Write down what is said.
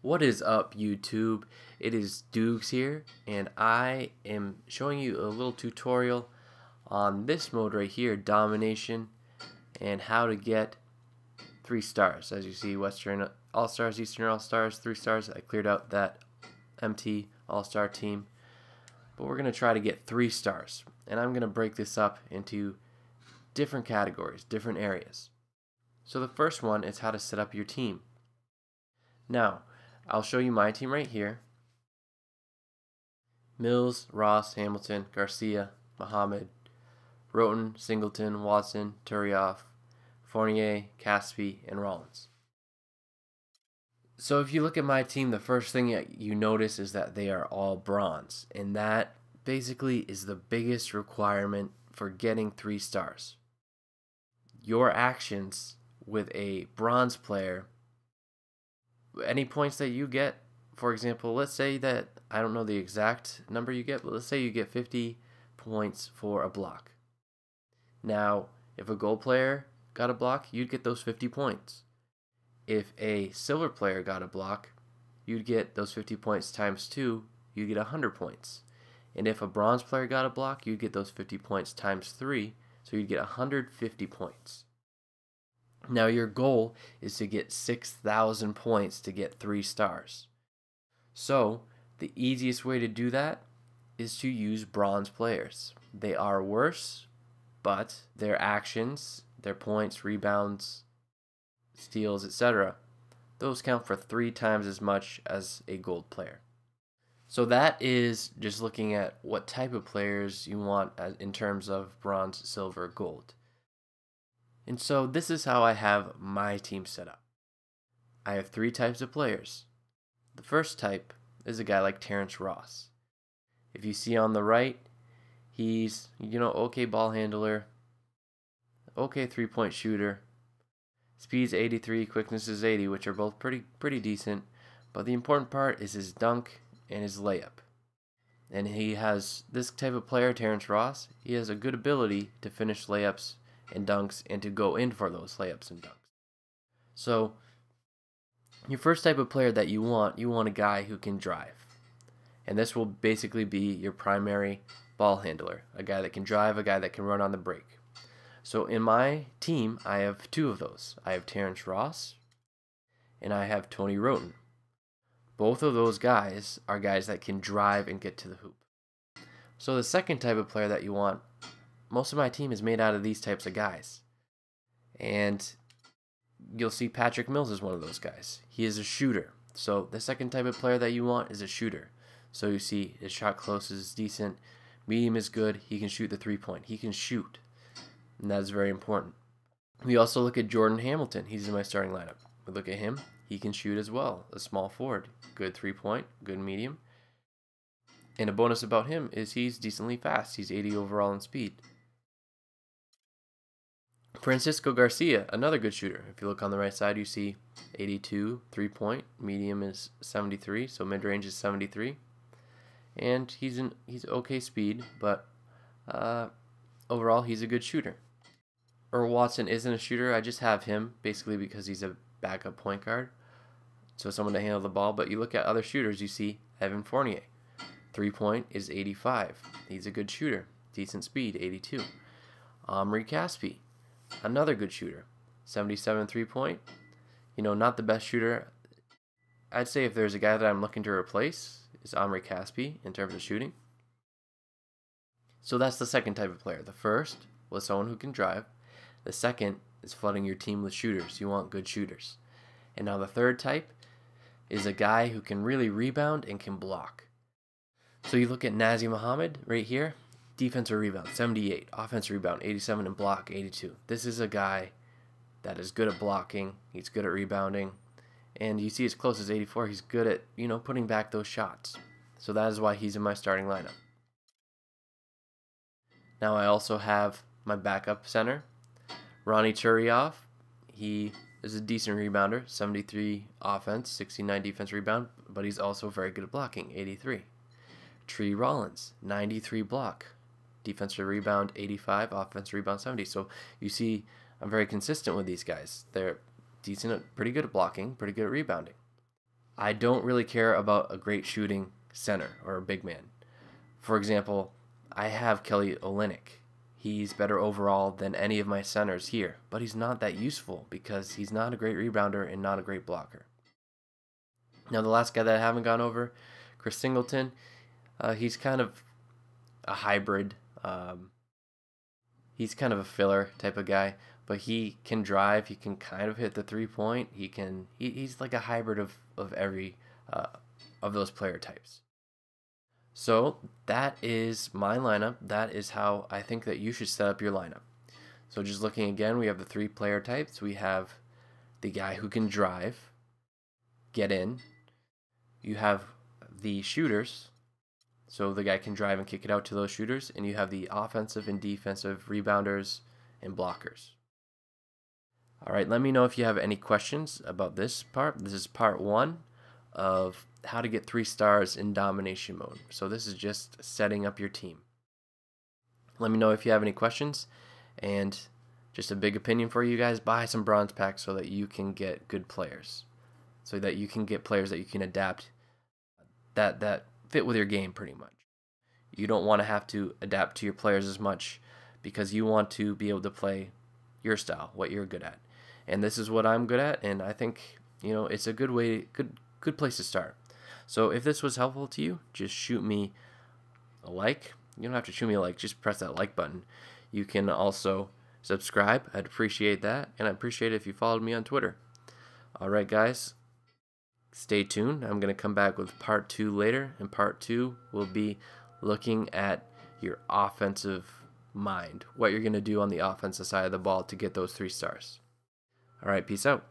What is up, YouTube? It is Dukes here, and I am showing you a little tutorial on this mode right here, Domination, and how to get 3 stars. As you see, Western All-Stars, Eastern All-Stars, 3 stars. I cleared out that empty All-Star team, but we're going to try to get 3 stars, and I'm going to break this up into different categories, different areas. So the first one is how to set up your team. Now, I'll show you my team right here. Mills, Ross, Hamilton, Garcia, Muhammad, Roten, Singleton, Watson, Turioff, Fournier, Caspi, and Rollins. So if you look at my team, the first thing that you notice is that they are all bronze, and that basically is the biggest requirement for getting 3 stars. Your actions with a bronze player, any points that you get, for example, let's say that, I don't know the exact number you get, but let's say you get 50 points for a block. Now, if a gold player got a block, you'd get those 50 points. If a silver player got a block, you'd get those 50 points times 2, you'd get 100 points. And if a bronze player got a block, you'd get those 50 points times 3, so you'd get 150 points. Now your goal is to get 6,000 points to get 3 stars. So the easiest way to do that is to use bronze players. They are worse, but their actions, their points, rebounds, steals, etc., those count for 3 times as much as a gold player. So that is just looking at what type of players you want in terms of bronze, silver, gold. And so this is how I have my team set up. I have 3 types of players. The first type is a guy like Terrence Ross. If you see on the right, he's, okay ball handler, okay 3-point shooter. Speed's 83, quickness is 80, which are both pretty decent. But the important part is his dunk and his layup. And he has this type of player, Terrence Ross. He has a good ability to finish layups and dunks and to go in for those layups and dunks. So your first type of player that you want a guy who can drive. And this will basically be your primary ball handler, a guy that can drive, a guy that can run on the break. So in my team, I have 2 of those. I have Terrence Ross and I have Tony Roten. Both of those guys are guys that can drive and get to the hoop. So the second type of player that you want, most of my team is made out of these types of guys. And you'll see Patrick Mills is one of those guys. He is a shooter. So the second type of player that you want is a shooter. So you see his shot close is decent, medium is good, he can shoot the 3-point. He can shoot, and that is very important. We also look at Jordan Hamilton. He's in my starting lineup. We look at him. He can shoot as well, a small forward. Good 3-point, good medium. And a bonus about him is he's decently fast. He's 80 overall in speed. Francisco Garcia, another good shooter. If you look on the right side, you see 82, 3-point, medium is 73, so mid-range is 73. And he's okay speed, but overall he's a good shooter. Earl Watson isn't a shooter. I just have him basically because he's a backup point guard, so someone to handle the ball. But you look at other shooters, you see Evan Fournier. 3-point is 85. He's a good shooter. Decent speed, 82. Omri Caspi, another good shooter. 77 3-point. Not the best shooter. I'd say if there's a guy that I'm looking to replace, it's Omri Caspi in terms of shooting. So that's the second type of player. The first was someone who can drive. The second is flooding your team with shooters. You want good shooters. And now the third type is a guy who can really rebound and can block. So you look at Nazi Muhammad right here. Defensive rebound, 78. Offensive rebound, 87. And block, 82. This is a guy that is good at blocking. He's good at rebounding. And you see as close as 84. He's good at, putting back those shots. So that is why he's in my starting lineup. Now I also have my backup center, Ronnie Turioff. He is a decent rebounder, 73 offense, 69 defense rebound, but he's also very good at blocking, 83. Tree Rollins, 93 block, defensive rebound, 85, offensive rebound, 70. So you see I'm very consistent with these guys. They're decent, pretty good at blocking, pretty good at rebounding. I don't really care about a great shooting center or a big man. For example, I have Kelly Olynyk. He's better overall than any of my centers here, but he's not that useful because he's not a great rebounder and not a great blocker. Now, the last guy that I haven't gone over, Chris Singleton, he's kind of a hybrid. He's kind of a filler type of guy, but he can drive. He can kind of hit the 3-point. He's like a hybrid of every of those player types. So that is my lineup. That is how I think that you should set up your lineup. So just looking again, we have the 3 player types. We have the guy who can drive, get in. You have the shooters. So the guy can drive and kick it out to those shooters. And you have the offensive and defensive rebounders and blockers. All right, let me know if you have any questions about this part. This is part 1 of how to get 3 stars in domination mode. So this is just setting up your team. Let me know if you have any questions, and just a big opinion for you guys, buy some bronze packs so that you can get good players, so that you can get players that you can adapt that fit with your game pretty much. You don't want to have to adapt to your players as much because you want to be able to play your style, what you're good at. And this is what I'm good at, and I think, you know, it's a good place to start. So if this was helpful to you, just shoot me a like. You don't have to shoot me a like, just press that like button. You can also subscribe. I'd appreciate that, and I'd appreciate it if you followed me on Twitter. Alright guys, stay tuned. I'm going to come back with part 2 later, and part 2 will be looking at your offensive mind, what you're going to do on the offensive side of the ball to get those 3 stars. Alright, peace out.